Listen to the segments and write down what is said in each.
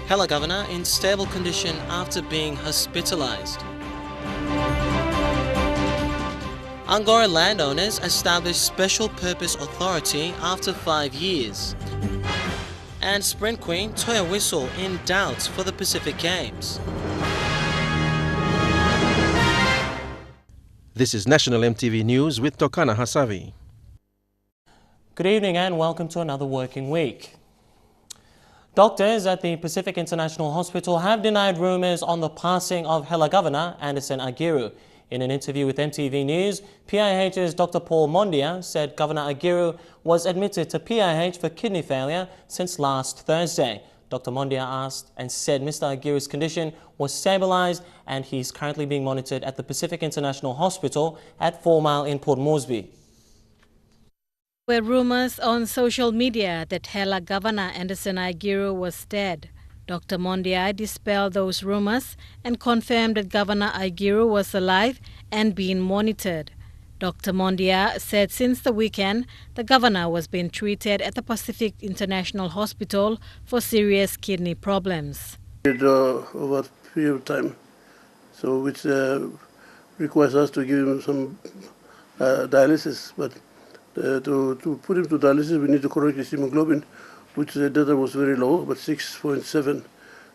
Hela Governor in stable condition after being hospitalized. Angore Landowners established Special Purpose Authority after 5 years. And Sprint Queen Toea Wisil in doubt for the Pacific Games. This is National EMTV News with Tokana Hasavi. Good evening and welcome to another working week. Doctors at the Pacific International Hospital have denied rumours on the passing of Hela Governor Angore. In an interview with MTV News, PIH's Dr. Paul Mondia said Governor Angore was admitted to PIH for kidney failure since last Thursday. Dr. Mondia asked and said Mr. Angore's condition was stabilised and he's currently being monitored at the Pacific International Hospital at 4 Mile in Port Moresby. There were rumours on social media that Hela Governor Angore was dead. Dr. Mondia dispelled those rumours and confirmed that Governor Angore was alive and being monitored. Dr. Mondia said since the weekend, the governor was being treated at the Pacific International Hospital for serious kidney problems. Over a period of time, so which requires us to give him some dialysis, but to put him to dialysis, we need to correct his hemoglobin, which the data was very low, but 6.7.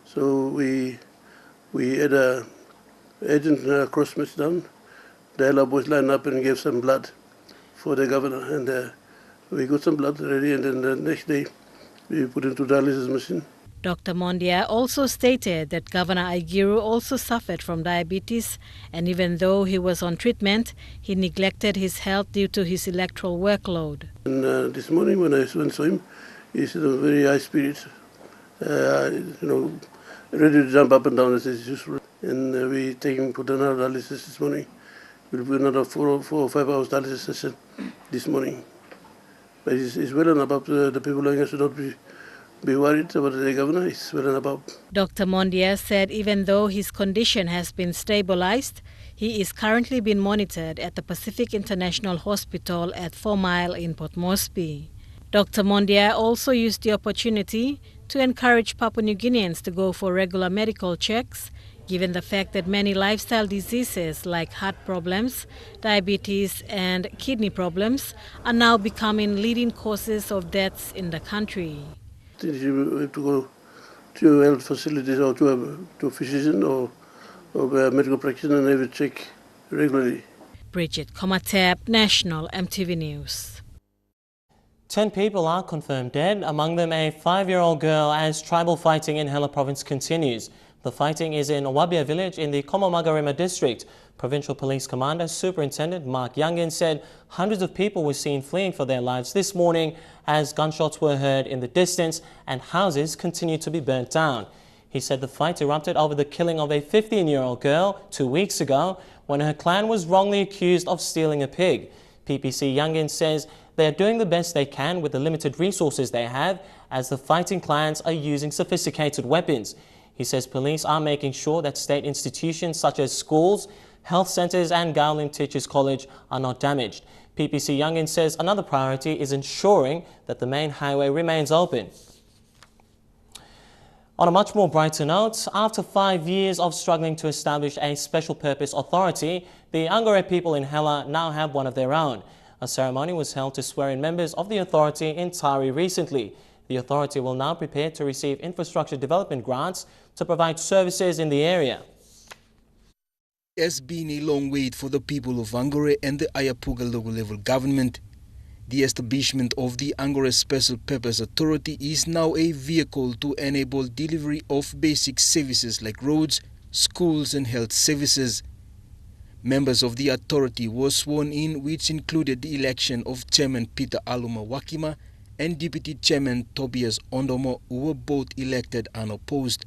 So we had a agent cross-match down. The Hela boys lined up and gave some blood for the governor, and we got some blood ready, and then the next day we put him to dialysis machine. Dr. Mondia also stated that Governor Angore also suffered from diabetes, and even though he was on treatment, he neglected his health due to his electoral workload. And this morning when I went and saw him, he's in a very high spirit, ready to jump up and down as usual. And we take him for another dialysis this morning. We'll do another 4 or 5 hours dialysis session this morning. But he's well and above the people like us should not be worried about the governor. He's well and above. Dr. Mondia said even though his condition has been stabilized, he is currently being monitored at the Pacific International Hospital at 4 Mile in Port Moresby. Dr. Mondia also used the opportunity to encourage Papua New Guineans to go for regular medical checks, given the fact that many lifestyle diseases like heart problems, diabetes and kidney problems are now becoming leading causes of deaths in the country. You have to go to health facilities or to a physician or a medical practitioner and have a check regularly. Bridget Komatep, National EMTV News. 10 people are confirmed dead, among them a 5-year-old girl, as tribal fighting in Hela province continues. The fighting is in Wabia village in the Komomagarima district. Provincial Police Commander Superintendent Mark Youngin said hundreds of people were seen fleeing for their lives this morning as gunshots were heard in the distance and houses continued to be burnt down. He said the fight erupted over the killing of a 15-year-old girl 2 weeks ago when her clan was wrongly accused of stealing a pig. PPC Youngin says they are doing the best they can with the limited resources they have as the fighting clans are using sophisticated weapons. He says police are making sure that state institutions such as schools, health centres and Gowling Teachers College are not damaged. PPC Youngin says another priority is ensuring that the main highway remains open. On a much more brighter note, after 5 years of struggling to establish a special purpose authority, the Angore people in Hela now have one of their own. A ceremony was held to swear in members of the authority in Tari recently. The authority will now prepare to receive infrastructure development grants to provide services in the area. It has been a long wait for the people of Angore and the Ayapuga local level government. The establishment of the Angore Special Purpose Authority is now a vehicle to enable delivery of basic services like roads, schools and health services. Members of the authority were sworn in, which included the election of Chairman Peter Aluma Wakima and Deputy Chairman Tobias Ondomo, who were both elected unopposed.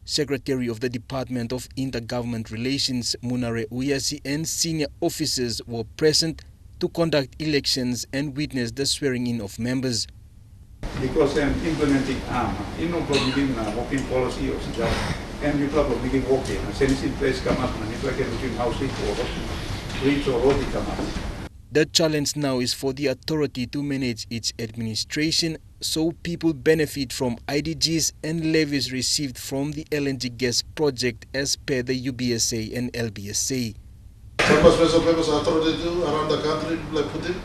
Secretary of the Department of Intergovernment Relations, Munare Uyasi, and senior officers were present to conduct elections and witness the swearing-in of members. Because I'm implementing providing working policy of job and people are making working. Since in place come up and if I can looking housing or reach or road come up. The challenge now is for the authority to manage its administration so people benefit from IDGs and levies received from the LNG gas project as per the UBSA and LBSA. Special purpose authority around the country, people are putting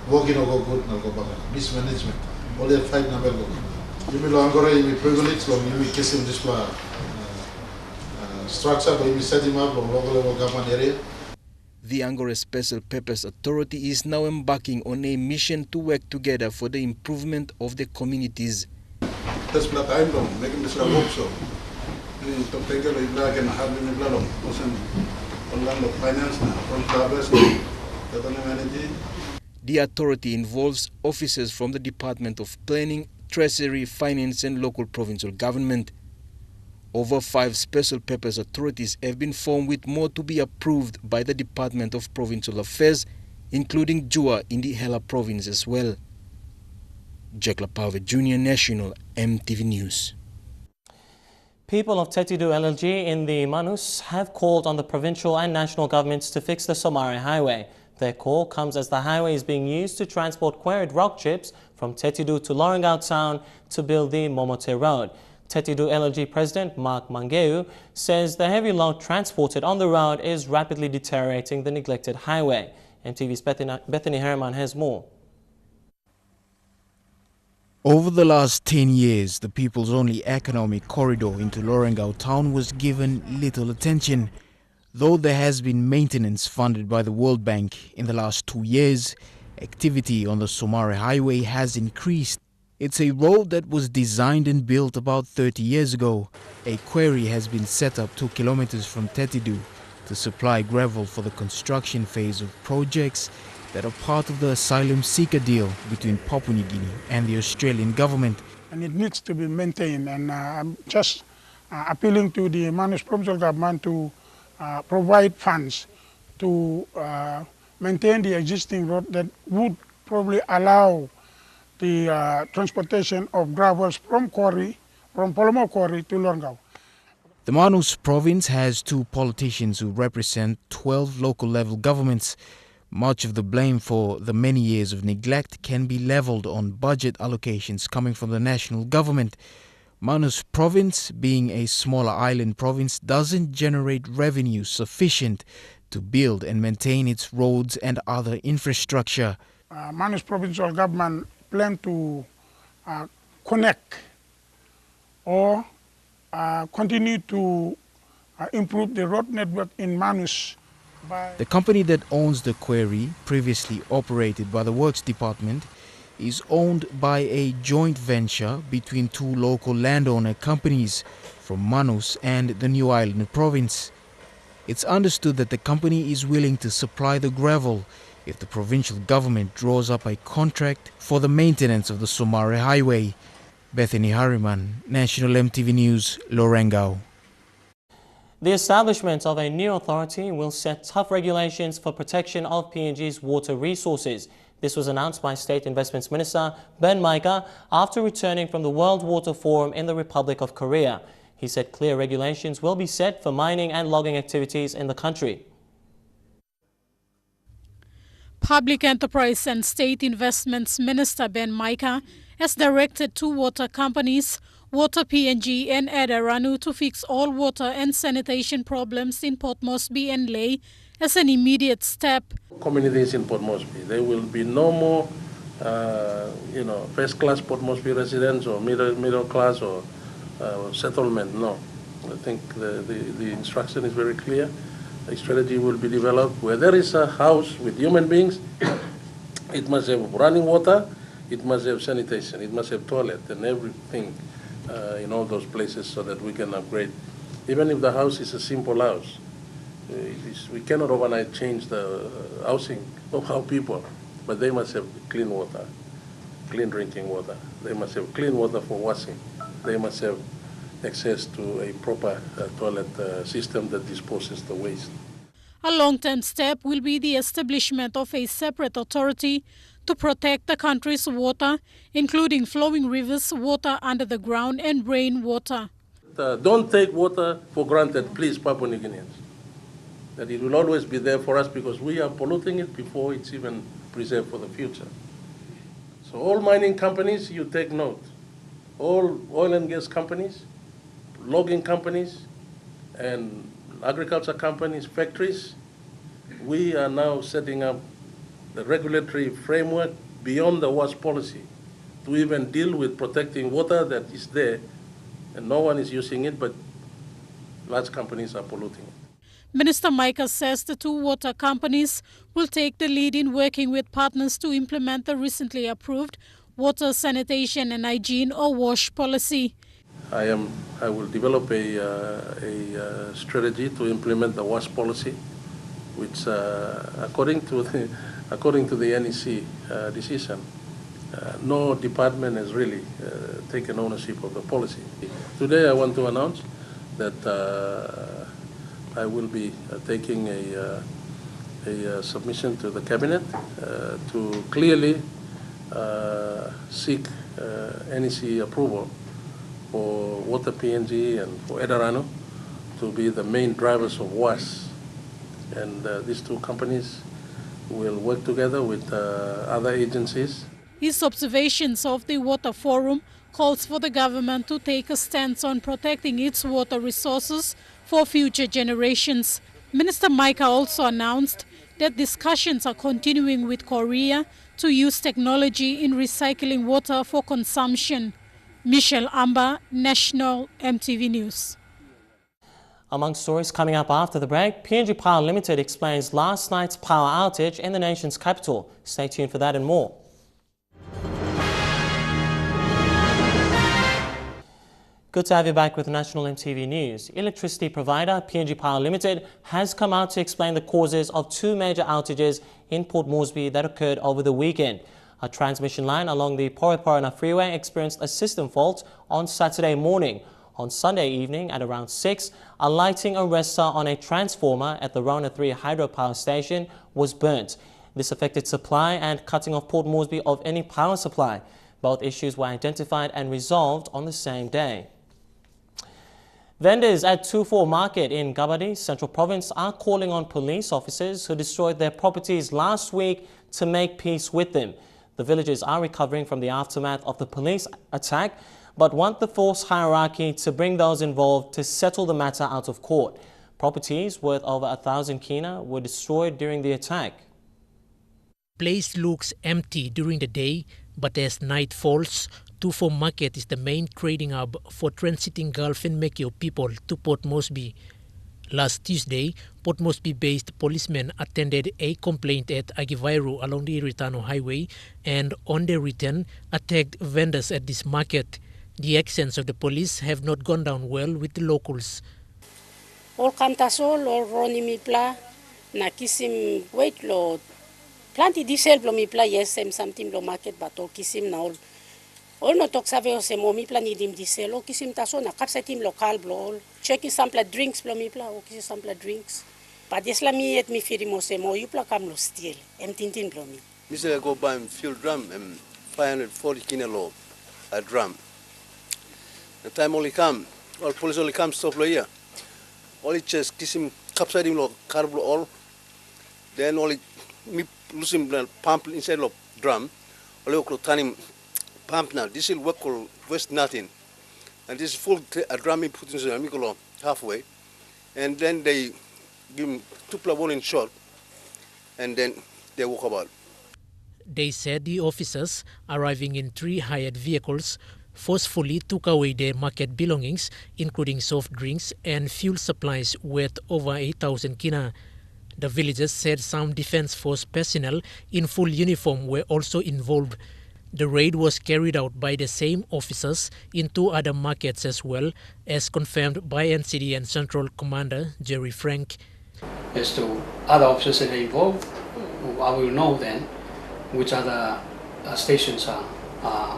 working or go good, go back. Mismanagement. Only 5 number go. You will Angore, you will privilege, you will kiss him this structure, but you will set him up on local level government area. The Angore Special Purpose Authority is now embarking on a mission to work together for the improvement of the communities. That's not time long, making this work so. To take a black and have in the blood of finance, the authority involves officers from the Department of Planning, Treasury, Finance and local provincial government. Over 5 special purpose authorities have been formed with more to be approved by the Department of Provincial Affairs, including Jua in the Hela province as well. Jack Lapave Jr., National EMTV News. People of Tetidu LLG in the Manus have called on the provincial and national governments to fix the Somare Highway. Their call comes as the highway is being used to transport quarried rock chips from Tetidu to Lorengau town to build the Momote Road. Tetidu LLG President Mark Mangeu says the heavy load transported on the road is rapidly deteriorating the neglected highway. MTV's Bethany Harriman has more. Over the last 10 years, the people's only economic corridor into Lorengau town was given little attention. Though there has been maintenance funded by the World Bank in the last 2 years, activity on the Somare Highway has increased. It's a road that was designed and built about 30 years ago. A quarry has been set up 2 kilometers from Tetidu to supply gravel for the construction phase of projects that are part of the asylum seeker deal between Papua New Guinea and the Australian government. And it needs to be maintained, and I'm just appealing to the Manus provincial government to provide funds to maintain the existing road that would probably allow the transportation of gravels from Polomo Quarry to Lorengau. The Manus province has 2 politicians who represent 12 local level governments. Much of the blame for the many years of neglect can be leveled on budget allocations coming from the national government. Manus province, being a smaller island province, doesn't generate revenue sufficient to build and maintain its roads and other infrastructure. Manus provincial government plan to connect or continue to improve the road network in Manus. The company that owns the quarry, previously operated by the Works Department, is owned by a joint venture between 2 local landowner companies from Manus and the New Island province. It's understood that the company is willing to supply the gravel if the provincial government draws up a contract for the maintenance of the Somare Highway. Bethany Harriman, National EMTV News, Lorengau. The establishment of a new authority will set tough regulations for protection of PNG's water resources. This was announced by State Investments Minister Ben Maika after returning from the World Water Forum in the Republic of Korea. He said clear regulations will be set for mining and logging activities in the country. Public Enterprise and State Investments Minister Ben Maika has directed 2 water companies, Water PNG and Adaranu, to fix all water and sanitation problems in Port Moresby and Lae as an immediate step. Communities in Port Moresby, there will be no more, first-class Port Moresby residents or middle class or settlement. No, I think the instruction is very clear. A strategy will be developed where there is a house with human beings. It must have running water, it must have sanitation, it must have toilet and everything in all those places so that we can upgrade. Even if the house is a simple house, we cannot overnight change the housing of our people, but they must have clean water, clean drinking water. They must have clean water for washing. They must have access to a proper toilet system that disposes the waste. A long-term step will be the establishment of a separate authority to protect the country's water, including flowing rivers, water under the ground and rainwater. Don't take water for granted, please, Papua New Guineans. that it will always be there for us because we are polluting it before it's even preserved for the future. So all mining companies, you take note. All oil and gas companies, logging companies, and agriculture companies, factories, we are now setting up the regulatory framework beyond the WAS policy to even deal with protecting water that is there and no one is using it, but large companies are polluting it. Minister Micah says the two water companies will take the lead in working with partners to implement the recently approved Water, Sanitation and Hygiene or WASH policy. I will develop a strategy to implement the WASH policy, which according to the NEC decision, no department has really taken ownership of the policy. Today I want to announce that I will be taking a submission to the cabinet to clearly seek NEC approval for Water PNG and for Edarano to be the main drivers of WAS. And these two companies will work together with other agencies. His observations of the Water Forum calls for the government to take a stance on protecting its water resources for future generations. Minister Micah also announced that discussions are continuing with Korea to use technology in recycling water for consumption. Michelle Amba, National EMTV News. Among stories coming up after the break, PNG Power Limited explains last night's power outage in the nation's capital. Stay tuned for that and more. Good to have you back with National EMTV News. Electricity provider PNG Power Limited has come out to explain the causes of two major outages in Port Moresby that occurred over the weekend. A transmission line along the Poreparana Freeway experienced a system fault on Saturday morning. On Sunday evening at around 6, a lighting arrestor on a transformer at the Rona 3 hydropower station was burnt. This affected supply and cutting off Port Moresby of any power supply. Both issues were identified and resolved on the same day. Vendors at 24 Market in Gabadi, Central Province, are calling on police officers who destroyed their properties last week to make peace with them. The villagers are recovering from the aftermath of the police attack, but want the force hierarchy to bring those involved to settle the matter out of court. Properties worth over 1,000 kina were destroyed during the attack. Place looks empty during the day, but as night falls, 24 Market is the main trading hub for transiting Gulf and Mekio people to Port Moresby. Last Tuesday, Port Moresby-based policemen attended a complaint at Agivairu along the Iritano Highway and, on their return, attacked vendors at this market. The actions of the police have not gone down well with the locals. All kantasol, all roni mipla, na kisim wait lo, planti diesel lo mipla yes sem something lo market but all kisim na all no tok save se mo mipla ni dim diesel all kisim taso na kapsa tim local blo all checking sample drinks blo mipla all kisim sample drinks. But yes la mi et mi firi mo se mo yupla kam lo steel tintin blo mi. Mr. go buy fuel drum 540 kilo a drum. The time only come, all police only come stop lo here. Only just kisim capsizing lo carb all. Then only me losing pump inside lo drum. Only oklo turning pump now. This will work or waste nothing. And this full a drum me put inside mikolo halfway. And then they give him 2 plus 1 in short. And then they walk about. They said the officers, arriving in 3 hired vehicles, forcefully took away their market belongings, including soft drinks and fuel supplies worth over 8,000 kina. The villagers said some Defence Force personnel in full uniform were also involved. The raid was carried out by the same officers in 2 other markets as well, as confirmed by NCD and Central Commander Jerry Frank. As to other officers that are involved, I will know then which other stations are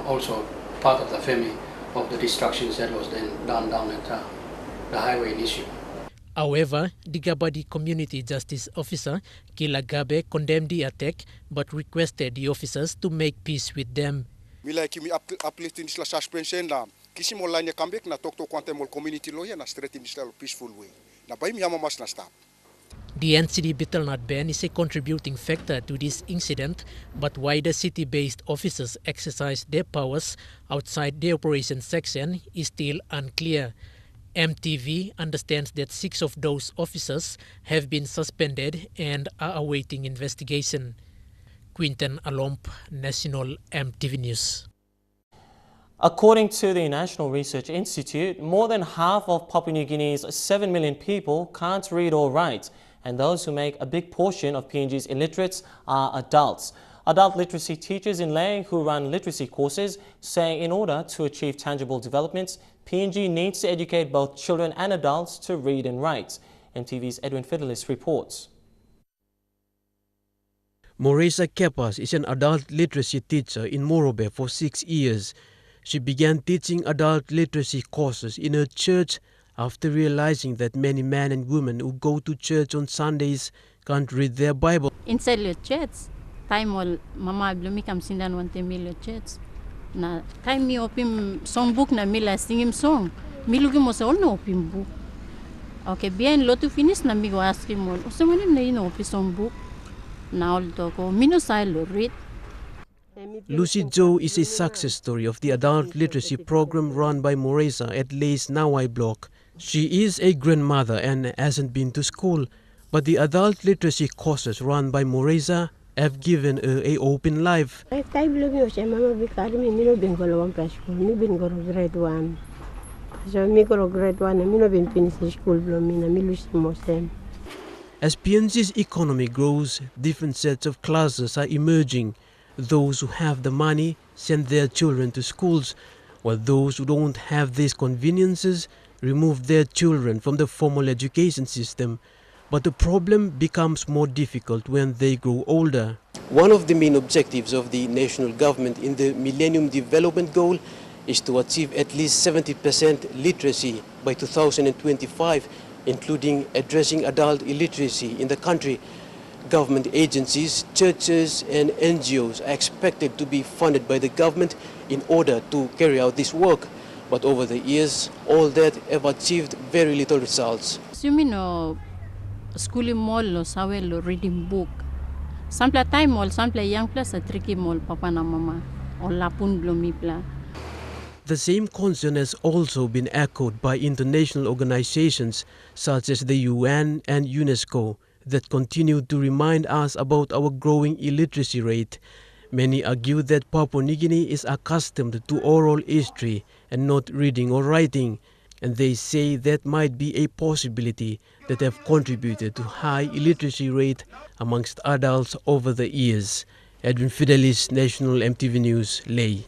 also part of the family of the destructions that was then done down at the highway in issue. However, the Gabadi Community Justice Officer, Kila Gabe, condemned the attack but requested the officers to make peace with them. Mila kimi uplifting this suspension la kisi mo line comeback na talk to quantum community lawyer na straight in this peaceful way. Na bai mi hama mas na stop. The NCD Betelnut ban is a contributing factor to this incident, but why the city-based officers exercise their powers outside the operations section is still unclear. EMTV understands that 6 of those officers have been suspended and are awaiting investigation. Quinton Alomp, National EMTV News. According to the National Research Institute, more than half of Papua New Guinea's 7 million people can't read or write, and those who make a big portion of PNG's illiterates are adults. Adult literacy teachers in Lae who run literacy courses say in order to achieve tangible developments, PNG needs to educate both children and adults to read and write. MTV's Edwin Fidelis reports. Moresa Kepas is an adult literacy teacher in Morobe for 6 years. She began teaching adult literacy courses in her church after realizing that many men and women who go to church on Sundays can't read their Bible. Inside the church, time all mama blumi kam sindan wante milo church. Na time mi opim song book na mila singim song. Milugi mo sa all na opim book. Okay, bien lotu finish na mi go ask him all. Osa manim na ino opi song book. Na all to ko mino sa read. Lucy Joe is a success story of the adult literacy program run by Moresa at Lae's Nawai block. She is a grandmother and hasn't been to school, but the adult literacy courses run by Moresa have given her an open life. I grade 1. So me go grade 1 and me no been finish school me lose more sem. As PNG's economy grows, different sets of classes are emerging. Those who have the money send their children to schools, while those who don't have these conveniences remove their children from the formal education system. But the problem becomes more difficult when they grow older. One of the main objectives of the national government in the Millennium Development Goal is to achieve at least 70% literacy by 2025, including addressing adult illiteracy in the country. Government agencies, churches and NGOs are expected to be funded by the government in order to carry out this work. But over the years, all that have achieved very little results. Sumino school mall lo sawe lo reading book. Sample time mall, sample young plus a tricky mall papa na mama or lapun blomipla. The same concern has also been echoed by international organizations such as the UN and UNESCO that continue to remind us about our growing illiteracy rate. Many argue that Papua New Guinea is accustomed to oral history and not reading or writing, and they say that might be a possibility that have contributed to high illiteracy rate amongst adults over the years. Edwin Fidelis, National EMTV News, Lae.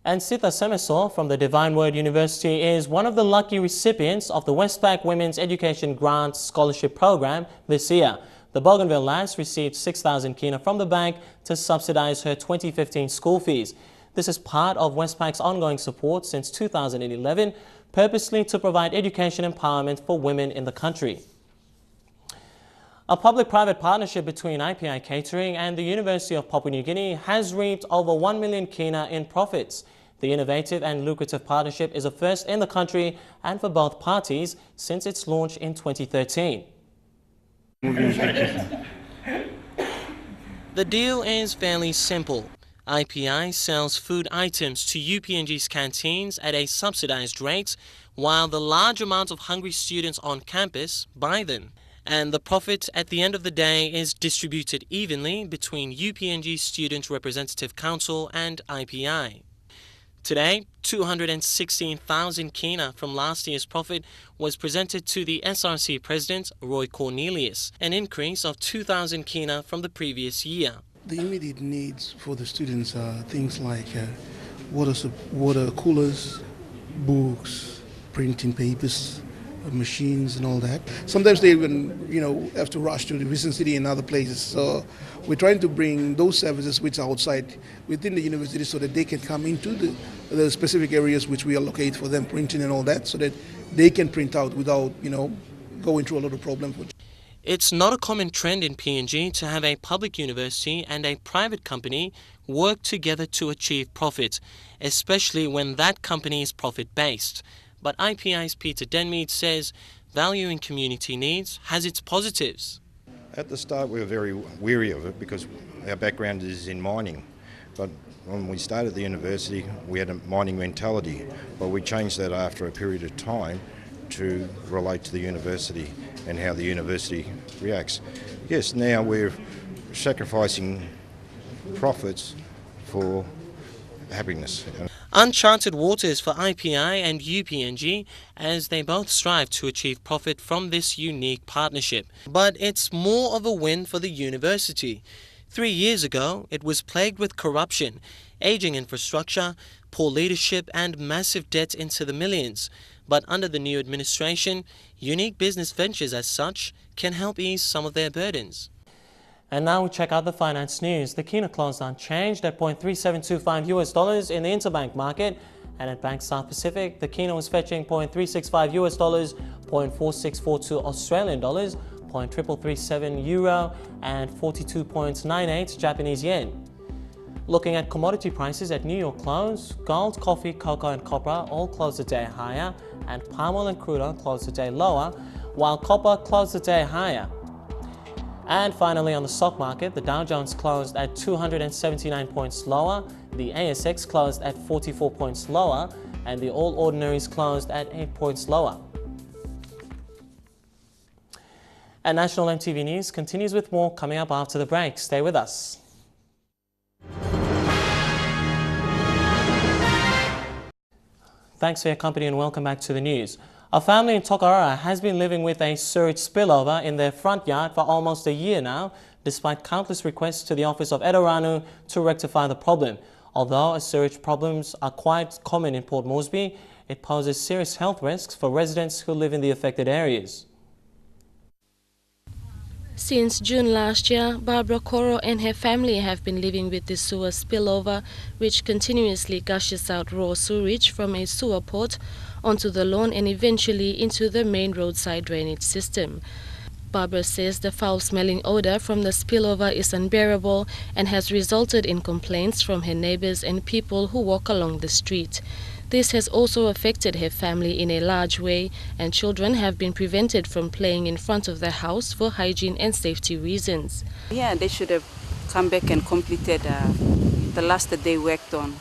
And Sitha Semeso from the Divine Word University is one of the lucky recipients of the Westpac Women's Education Grant Scholarship Program this year. The Bougainville lass received 6,000 kina from the bank to subsidize her 2015 school fees. This is part of Westpac's ongoing support since 2011, purposely to provide education empowerment for women in the country. A public-private partnership between IPI Catering and the University of Papua New Guinea has reaped over 1 million kina in profits. The innovative and lucrative partnership is a first in the country and for both parties since its launch in 2013. The deal is fairly simple. IPI sells food items to UPNG's canteens at a subsidized rate, while the large amount of hungry students on campus buy them. And the profit at the end of the day is distributed evenly between UPNG Student Representative Council and IPI. Today, 216,000 kina from last year's profit was presented to the SRC President, Roy Cornelius, an increase of 2,000 kina from the previous year. The immediate needs for the students are things like water coolers, books, printing papers, machines and all that. Sometimes they even, have to rush to the Vision City and other places. So we're trying to bring those services which are outside within the university so that they can come into the specific areas which we allocate for them, printing and all that, so that they can print out without, going through a lot of problems. It's not a common trend in PNG to have a public university and a private company work together to achieve profit, especially when that company is profit-based. But IPI's Peter Denmead says valuing community needs has its positives. At the start we were very weary of it because our background is in mining, but when we started the university we had a mining mentality, but we changed that after a period of time to relate to the university and how the university reacts. Yes, now we're sacrificing profits for happiness. Uncharted waters for IPI and UPNG as they both strive to achieve profit from this unique partnership. But it's more of a win for the university. 3 years ago, it was plagued with corruption, aging infrastructure, poor leadership and massive debt into the millions. But under the new administration, unique business ventures as such can help ease some of their burdens. And now we check out the finance news. The Kina closed unchanged at $0.3725 in the interbank market, and at Bank South Pacific, the Kina was fetching $0.365 0.4642 Australian dollars, €0.3337 and 42.98 Japanese yen. Looking at commodity prices at New York close, gold, coffee, cocoa and copper all closed the day higher, and palm oil and crude oil closed the day lower, while copper closed the day higher. And finally, on the stock market, the Dow Jones closed at 279 points lower, the ASX closed at 44 points lower, and the All Ordinaries closed at 8 points lower. And National EMTV News continues with more coming up after the break. Stay with us. Thanks for your company and welcome back to the news. A family in Tokoroa has been living with a sewage spillover in their front yard for almost a year now, despite countless requests to the Office of Edaranu to rectify the problem. Although sewage problems are quite common in Port Moresby, it poses serious health risks for residents who live in the affected areas. Since June last year, Barbara Koro and her family have been living with the sewer spillover, which continuously gushes out raw sewage from a sewer port onto the lawn and eventually into the main roadside drainage system. Barbara says the foul-smelling odor from the spillover is unbearable and has resulted in complaints from her neighbors and people who walk along the street. This has also affected her family in a large way, and children have been prevented from playing in front of the house for hygiene and safety reasons. Yeah, they should have come back and completed the last that they worked on.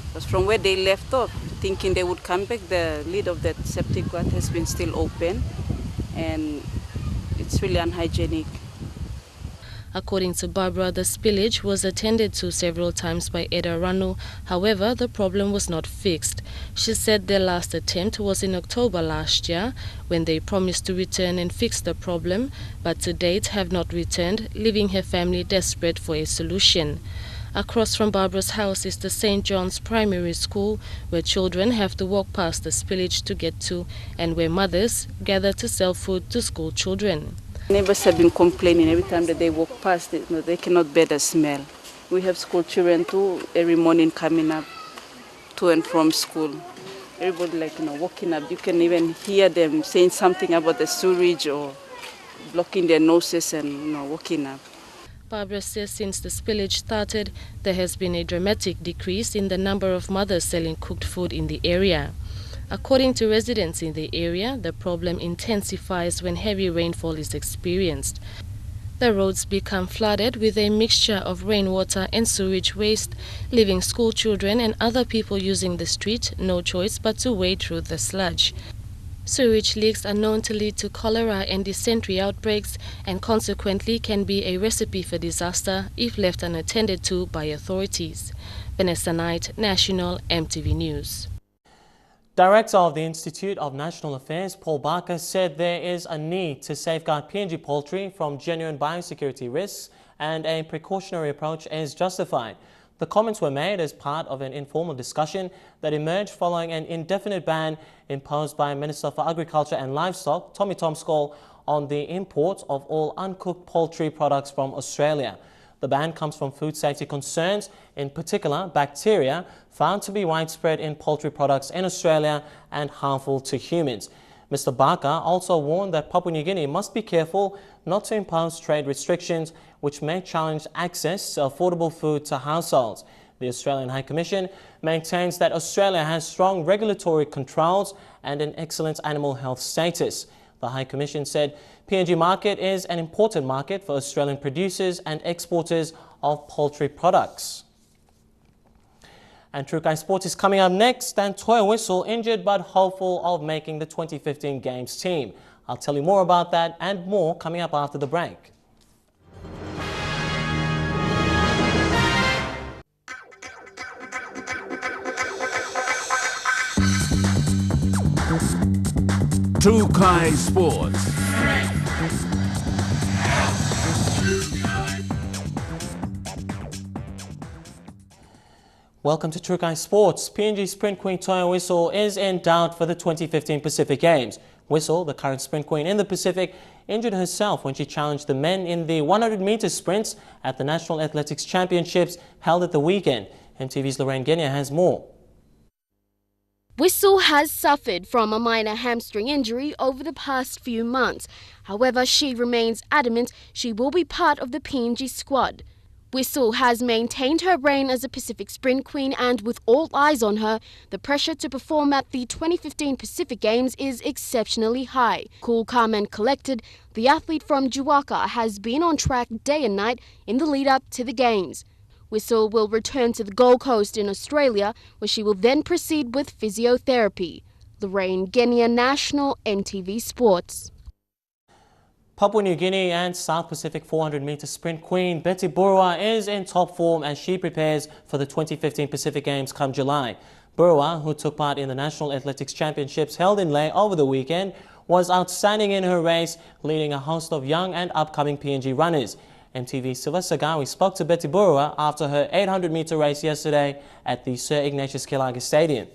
Because from where they left off, thinking they would come back, the lid of that septic vat has been still open, and it's really unhygienic. According to Barbara, the spillage was attended to several times by Edaranu. However, the problem was not fixed. She said their last attempt was in October last year, when they promised to return and fix the problem, but to date have not returned, leaving her family desperate for a solution. Across from Barbara's house is the St. John's Primary School, where children have to walk past the spillage to get to, and where mothers gather to sell food to school children. Neighbors have been complaining every time that they walk past it, they cannot bear the smell. We have school children too, every morning coming up to and from school. Everybody walking up, you can even hear them saying something about the sewage or blocking their noses and walking up. Barbara says since the spillage started, there has been a dramatic decrease in the number of mothers selling cooked food in the area. According to residents in the area, the problem intensifies when heavy rainfall is experienced. The roads become flooded with a mixture of rainwater and sewage waste, leaving school children and other people using the street no choice but to wade through the sludge. Sewage leaks are known to lead to cholera and dysentery outbreaks and consequently can be a recipe for disaster if left unattended to by authorities. Vanessa Knight, National EMTV News. Director of the Institute of National Affairs, Paul Barker, said there is a need to safeguard PNG poultry from genuine biosecurity risks and a precautionary approach is justified. The comments were made as part of an informal discussion that emerged following an indefinite ban imposed by Minister for Agriculture and Livestock, Tommy Tomskol, on the import of all uncooked poultry products from Australia. The ban comes from food safety concerns, in particular bacteria found to be widespread in poultry products in Australia and harmful to humans. Mr. Barker also warned that Papua New Guinea must be careful not to impose trade restrictions which may challenge access to affordable food to households. The Australian High Commission maintains that Australia has strong regulatory controls and an excellent animal health status. The High Commission said PNG market is an important market for Australian producers and exporters of poultry products. And Trukai Sports is coming up next, and Toea Wisil injured but hopeful of making the 2015 Games team. I'll tell you more about that and more coming up after the break. Trukai Sports. Welcome to Trukai Sports. PNG Sprint Queen Toea Wisil is in doubt for the 2015 Pacific Games. Wisil, the current sprint queen in the Pacific, injured herself when she challenged the men in the 100-meter sprints at the National Athletics Championships held at the weekend. MTV's Lorraine Genia has more. Wisil has suffered from a minor hamstring injury over the past few months. However, she remains adamant she will be part of the PNG squad. Wisil has maintained her reign as a Pacific Sprint Queen, and with all eyes on her, the pressure to perform at the 2015 Pacific Games is exceptionally high. Cool, calm and collected, the athlete from Juwaka has been on track day and night in the lead-up to the Games. Wisil will return to the Gold Coast in Australia, where she will then proceed with physiotherapy. Lorraine Genia, National MTV Sports. Papua New Guinea and South Pacific 400-meter sprint queen Betty Burua is in top form as she prepares for the 2015 Pacific Games come July. Burua, who took part in the National Athletics Championships held in Lae over the weekend, was outstanding in her race, leading a host of young and upcoming PNG runners. MTV's Sylvester Gawi spoke to Betty Burua after her 800-meter race yesterday at the Sir Ignatius Kilage Stadium.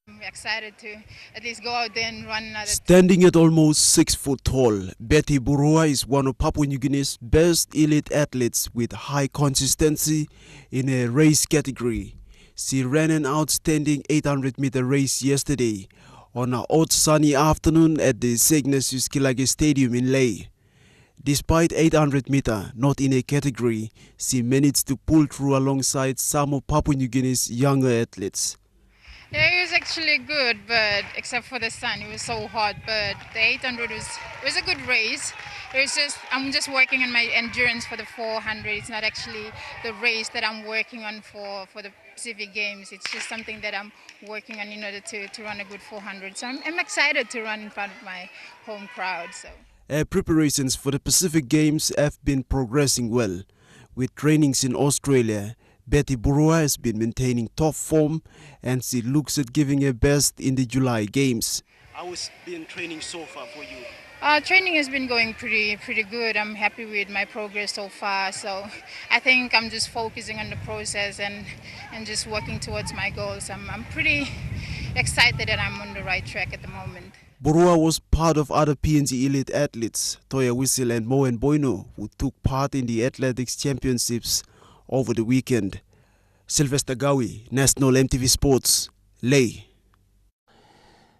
I'm excited to at least go out there and run another. Standing at almost 6 foot tall, Betty Burua is one of Papua New Guinea's best elite athletes with high consistency in a race category. She ran an outstanding 800-meter race yesterday on an hot sunny afternoon at the Sir Ignatius Kilage Stadium in Lae. Despite 800-meter not in a category, she managed to pull through alongside some of Papua New Guinea's younger athletes. Yeah, it was actually good, but except for the sun, it was so hot. But the 800 was a good race. I'm just working on my endurance for the 400. It's not actually the race that I'm working on for the Pacific Games. It's just something that I'm working on in order to run a good 400. So I'm excited to run in front of my home crowd. So. Preparations for the Pacific Games have been progressing well. With trainings in Australia, Betty Burua has been maintaining top form and she looks at giving her best in the July Games. How's been training so far for you? Training has been going pretty good. I'm happy with my progress so far. So I think I'm just focusing on the process and just working towards my goals. I'm pretty excited that I'm on the right track at the moment. Burua was part of other PNG elite athletes, Toea Wisil and Moen Boino, who took part in the athletics championships over the weekend. Sylvester Gawi, National MTV Sports, Lae.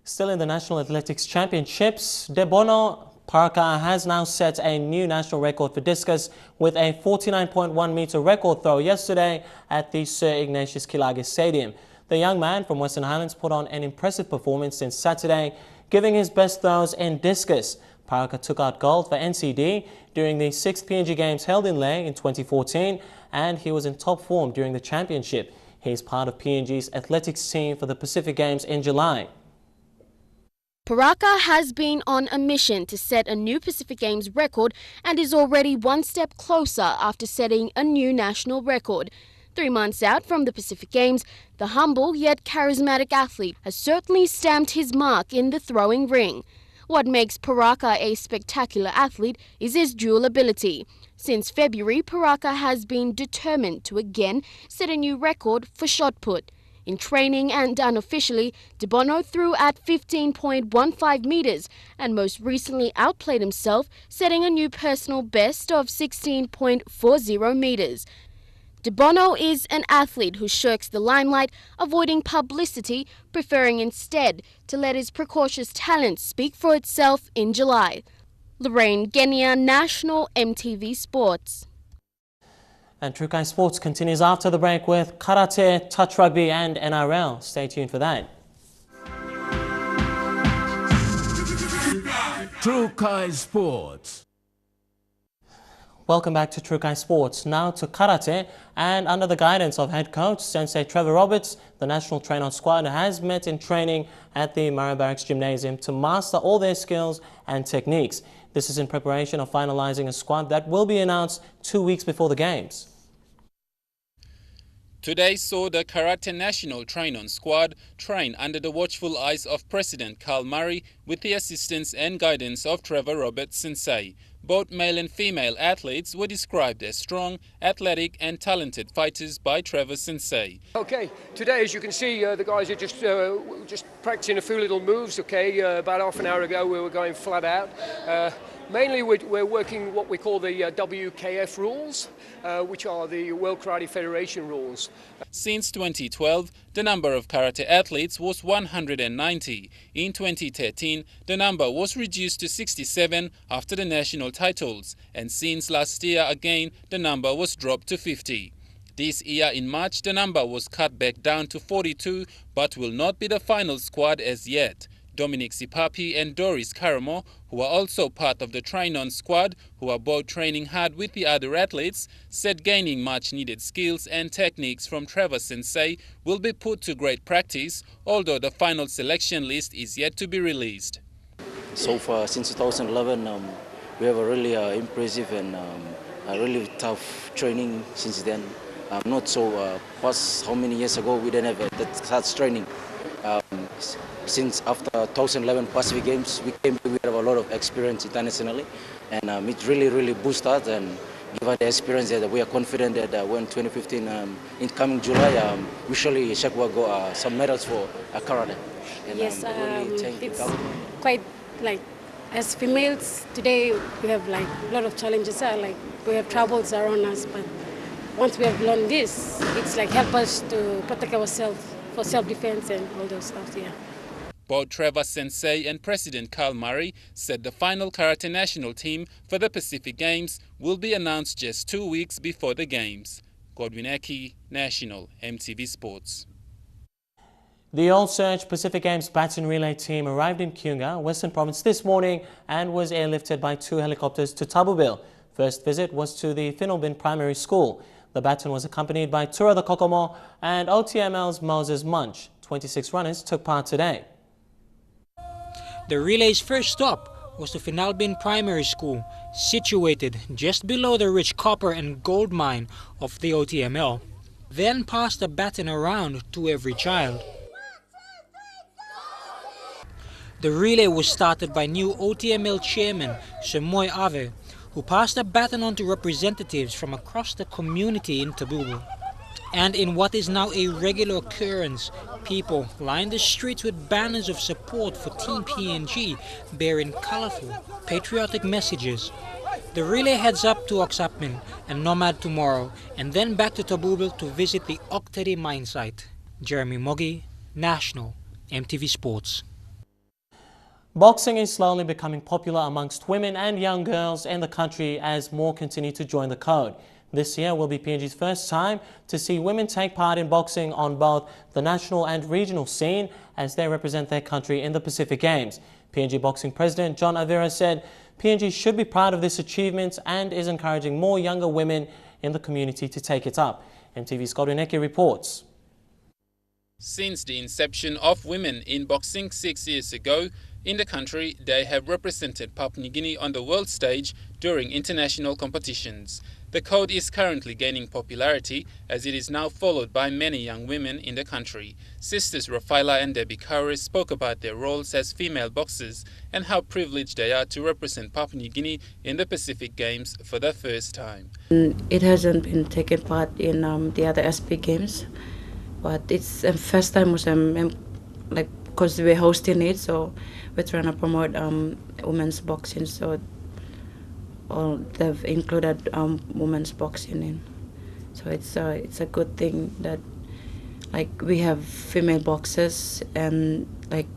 Still in the National Athletics Championships, Debono Parker has now set a new national record for discus with a 49.1 meter record throw yesterday at the Sir Ignatius Kilage Stadium. The young man from Western Highlands put on an impressive performance since Saturday, giving his best throws in discus. Parker took out gold for NCD during the 6th PNG Games held in Lae in 2014, and he was in top form during the championship. He is part of PNG's athletics team for the Pacific Games in July. Paraka has been on a mission to set a new Pacific Games record and is already one step closer after setting a new national record. 3 months out from the Pacific Games, the humble yet charismatic athlete has certainly stamped his mark in the throwing ring. What makes Paraka a spectacular athlete is his dual ability. Since February, Paraka has been determined to again set a new record for shot put. In training and unofficially, Debono threw at 15.15 meters and most recently outplayed himself, setting a new personal best of 16.40 meters. Debono is an athlete who shirks the limelight, avoiding publicity, preferring instead to let his precocious talent speak for itself in July. Lorraine Genia, National MTV Sports. And Trukai Sports continues after the break with karate, touch rugby and NRL. Stay tuned for that. True Kai Sports. Welcome back to True Kai Sports. Now to karate, and under the guidance of head coach Sensei Trevor Roberts, the national train-on squad has met in training at the Murray Barracks Gymnasium to master all their skills and techniques. This is in preparation of finalising a squad that will be announced 2 weeks before the Games. Today saw the Karate National Train-On Squad train under the watchful eyes of President Carl Murray with the assistance and guidance of Trevor Roberts Sensei. Both male and female athletes were described as strong, athletic and talented fighters by Trevor Sensei. Okay, today as you can see the guys are just practicing a few little moves. Okay, about half an hour ago we were going flat out. Mainly we're working what we call the WKF rules, which are the World Karate Federation rules. Since 2012, the number of karate athletes was 190. In 2013, the number was reduced to 67 after the national titles, and since last year again, the number was dropped to 50. This year in March, the number was cut back down to 42, but will not be the final squad as yet. Dominic Sipapi and Doris Karamo, who are also part of the train-on squad, who are both training hard with the other athletes, said gaining much-needed skills and techniques from Trevor Sensei will be put to great practice, although the final selection list is yet to be released. So far, since 2011, we have a really impressive and a really tough training since then. Not so past how many years ago we didn't have that such training. Since after 2011 Pacific Games, we have a lot of experience internationally, and it really boosts us and give us the experience that we are confident that when 2015 in coming July, we surely Shakwa go some medals for karate. And, yes, really thank it's you. quite like as females today we have like a lot of challenges. Like we have troubles around us, but once we have learned this, it's like help us to protect ourselves for self-defense and all those stuff. Yeah. Both Trevor Sensei and President Carl Murray said the final karate national team for the Pacific Games will be announced just 2 weeks before the Games. Godwin Eki, National, MTV Sports. The All Search Pacific Games baton relay team arrived in Kiunga, Western Province this morning and was airlifted by 2 helicopters to Tabubil. First visit was to the Finalbin Primary School. The baton was accompanied by Tura the Kokomo and OTML's Moses Munch. 26 runners took part today. The relay's first stop was the Finalbin Primary School, situated just below the rich copper and gold mine of the OTML. Then passed the baton around to every child. The relay was started by new OTML chairman Semoy Ave, who passed the baton on to representatives from across the community in Tabubu. And in what is now a regular occurrence, people lined the streets with banners of support for Team PNG bearing colorful, patriotic messages. The relay heads up to Oksapmin and Nomad tomorrow, and then back to Tabubil to visit the Okteri mine site. Jeremy Mogi, National, MTV Sports. Boxing is slowly becoming popular amongst women and young girls in the country as more continue to join the code. This year will be PNG's first time to see women take part in boxing on both the national and regional scene as they represent their country in the Pacific Games. PNG Boxing President John Avira said PNG should be proud of this achievement and is encouraging more younger women in the community to take it up. MTV's Godwin Eki reports. Since the inception of women in boxing 6 years ago, in the country, they have represented Papua New Guinea on the world stage during international competitions. The code is currently gaining popularity as it is now followed by many young women in the country. Sisters Rafaela and Debbie Kauri spoke about their roles as female boxers and how privileged they are to represent Papua New Guinea in the Pacific Games for the first time. It hasn't been taken part in the other SP Games, but it's the first time was like because we're hosting it, so we're trying to promote women's boxing. So they've included women's boxing in. So it's a good thing that like we have female boxers, and like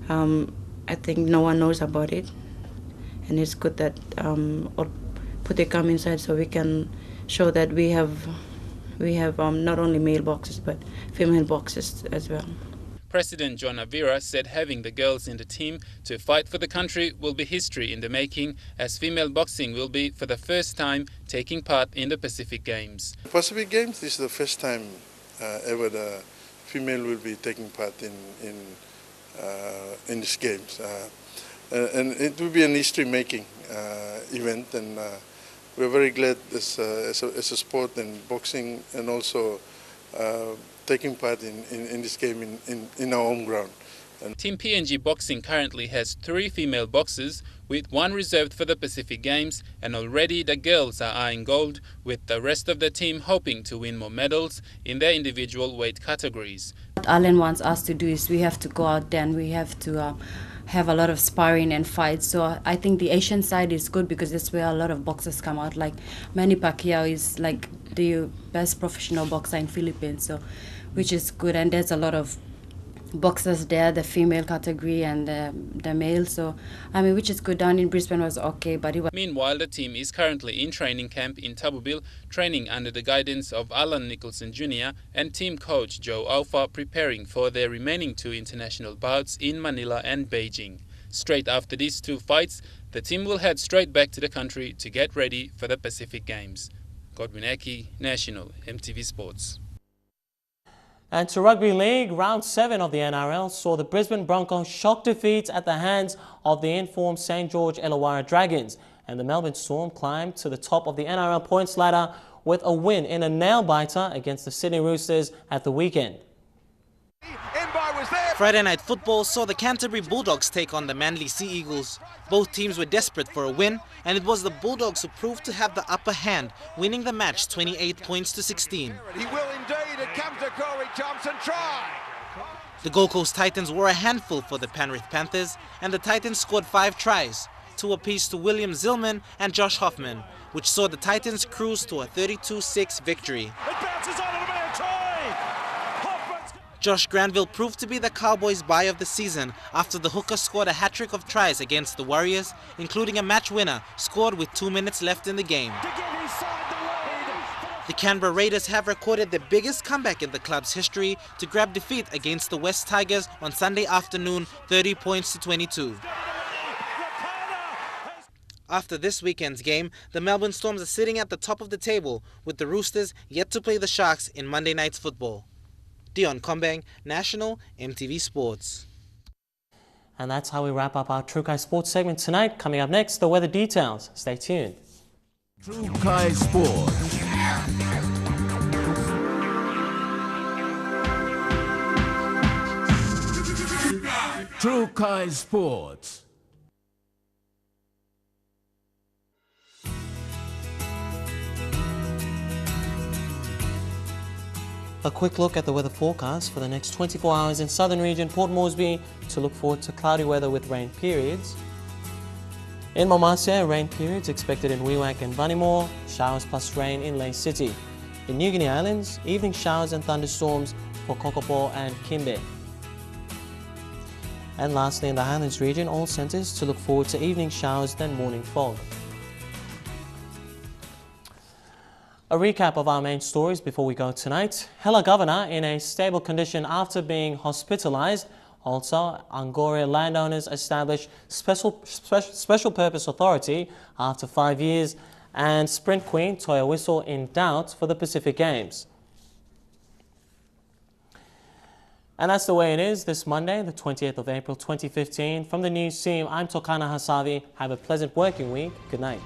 I think no one knows about it, and it's good that Pute come inside so we can show that we have not only male boxers but female boxers as well. President John Avira said having the girls in the team to fight for the country will be history in the making, as female boxing will be for the first time taking part in the Pacific Games. The Pacific Games is the first time ever the female will be taking part in these games. And it will be an history-making event, and we're very glad as a sport and boxing, and also taking part in this game in our home ground. Team PNG Boxing currently has 3 female boxers, with 1 reserved for the Pacific Games, and already the girls are eyeing gold, with the rest of the team hoping to win more medals in their individual weight categories. What Alan wants us to do is we have to go out there and we have to have a lot of sparring and fights. So I think the Asian side is good because that's where a lot of boxers come out. Like Manny Pacquiao is like the best professional boxer in Philippines, so which is good, and there's a lot of boxers there, the female category and the male, so I mean, which is good. Down in Brisbane was okay, but it was... Meanwhile, the team is currently in training camp in Tabubil, training under the guidance of Alan Nicholson Jr. and team coach Joe Alpha, preparing for their remaining 2 international bouts in Manila and Beijing. Straight after these 2 fights, the team will head straight back to the country to get ready for the Pacific Games. Godwin Eki, National, EMTV Sports. And to Rugby League, round 7 of the NRL saw the Brisbane Broncos shock defeat at the hands of the informed St George Illawarra Dragons, and the Melbourne Storm climbed to the top of the NRL points ladder with a win in a nail-biter against the Sydney Roosters at the weekend. Friday night football saw the Canterbury Bulldogs take on the Manly Sea Eagles. Both teams were desperate for a win, and it was the Bulldogs who proved to have the upper hand, winning the match 28 points to 16. He will indeed. It comes to Corey Thompson. Try! The Gold Coast Titans were a handful for the Penrith Panthers, and the Titans scored 5 tries, 2 apiece to William Zillman and Josh Hoffman, which saw the Titans cruise to a 32-6 victory. It bounces on a man. Try! Josh Granville proved to be the Cowboys' buy of the season after the hooker scored a hat-trick of tries against the Warriors, including a match winner scored with 2 minutes left in the game. The Canberra Raiders have recorded the biggest comeback in the club's history to grab defeat against the West Tigers on Sunday afternoon, 30 points to 22. After this weekend's game, the Melbourne Storms are sitting at the top of the table, with the Roosters yet to play the Sharks in Monday night's football. Dion Kombang, National, EMTV Sports. And that's how we wrap up our True Kai Sports segment tonight. Coming up next, the weather details. Stay tuned. True Kai Sports. True Kai Sports. A quick look at the weather forecast for the next 24 hours in southern region Port Moresby, to look forward to cloudy weather with rain periods. In Momasia, rain periods expected in Wewak and Bunnymoor, showers plus rain in Ley City. In New Guinea Islands, evening showers and thunderstorms for Kokopo and Kimbe. And lastly, in the Highlands region, all centres to look forward to evening showers then morning fog. A recap of our main stories before we go tonight. Hela Governor in a stable condition after being hospitalized. Also, Angore Landowners established special purpose authority after 5 years. And Sprint Queen Toea Wisil in doubt for the Pacific Games. And that's the way it is this Monday, the 20th of April 2015. From the news team, I'm Tokana Hasavi. Have a pleasant working week. Good night.